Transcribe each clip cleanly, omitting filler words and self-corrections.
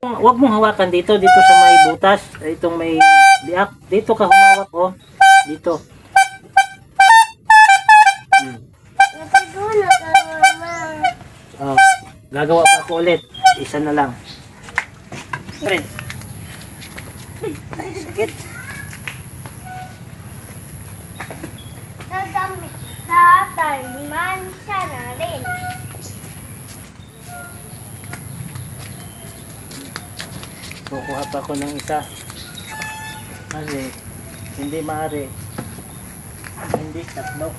Huwag mong hawakan dito sa may butas, itong may biak. Dito ka humawak, oh. Dito. Nataguna ka, mama. Oh, gagawa pa ako ulit. Isa na lang. Friend. Ay, sakit. Tatalman siya na rin. Kukuha pa ako ng isa. Kasi, hindi maaari. Hindi, tatlo.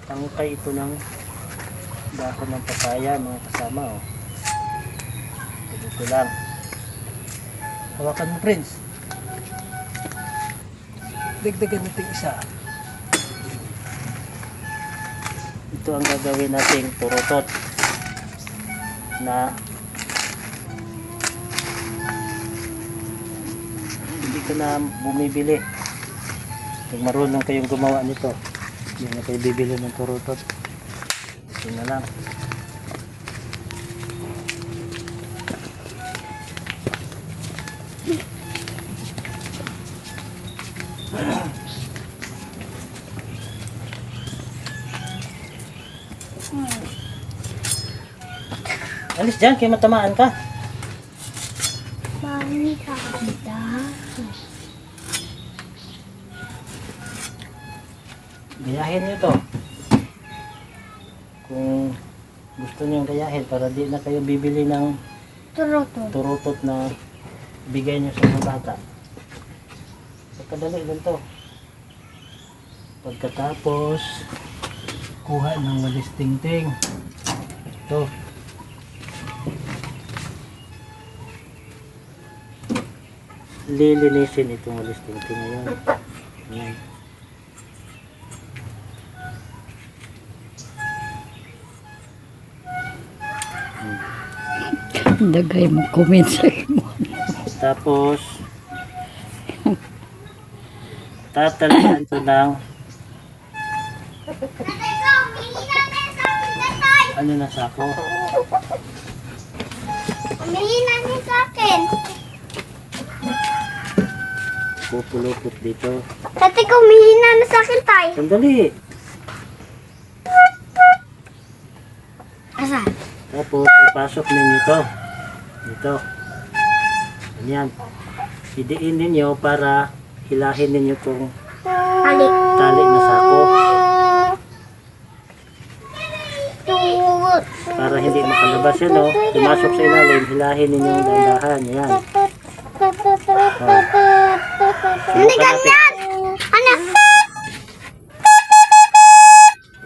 Tangkay ito ng dahon ng papaya, mga kasama, oh. Dito lang. Hawakan mo, Prince. Dagdagan natin isa. Ito ang gagawin nating turutot na hindi ko na bumibili. Kung marunong kayong gumawa nito, hindi na kayo bibili ng turutot. Ito na lang. Alis dyan, kaya matamaan ka. Mami ka kita. Gayahin nyo ito. Kung gusto nyo gayahin para di na kayo bibili ng turutot na bigay nyo sa mga bata. Pagkadali lang to. Pagkatapos, kuha ng walis tingting. Ito. Lilinisin itong walis tingting ngayon. Ayan. Dagay mo comment sa mo. Tapos, tatalian ito ng ano na sako. Umihin na niya sa akin. Pupulupot dito. Dati ko umihin na sa akin, tay. Sandali. Asa? Tapos, ipasok ninyo ito. Dito. Ganyan. Idiin ninyo para hilahin ninyo itong Ali. tali na sako. Tuwot. Para hindi makalabas yan, oh. Pumasok sa ilalim, hilahin ninyo ang dahan. Yan. Hindi ganyan! Ano?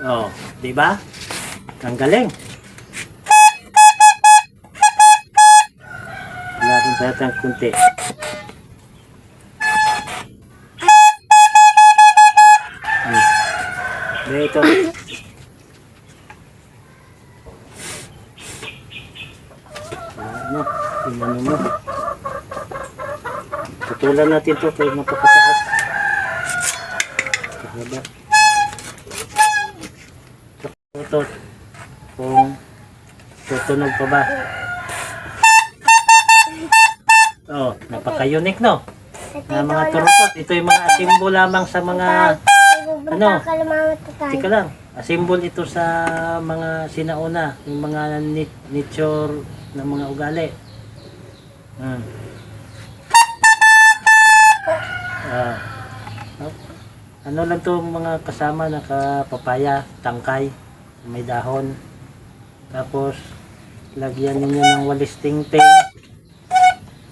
Oh, di ba? Ang galing. Hilahin natin ang kunti. Dito. Ano? Tingnan mo. Tutulan natin ito kaya napakataas. Kahaba. Ito. Kung tutunog pa ba. Oh, napaka-unique, no? Na mga turutot. Ito yung mga simbol lamang sa mga ano? Tika lang. Simbol ito sa mga sinauna, yung mga nature ng mga ugali. Ano lang to mga kasama na kapapaya, tangkay, may dahon. Tapos lagyan ninyo ng walis tingting.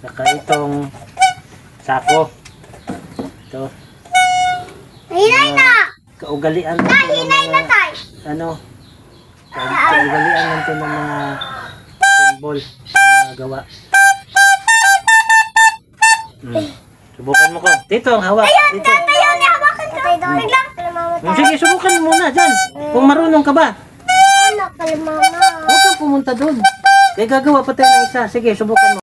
Saka itong sako. Ito. Hinay na! Kaugalian lang to ng Hinay na, mga tay. ano? Kaugalian lang to ng mga symbol na mga gawa. Subukan mo ko. Dito ang hawak. Dito. Tayo niya hawakan ka. Wait lang. Sige, subukan mo muna dyan. Kung marunong ka ba. Ano, kalimama. Huwag kang pumunta doon. Kaya gagawa pa tayo ng isa. Sige, subukan mo.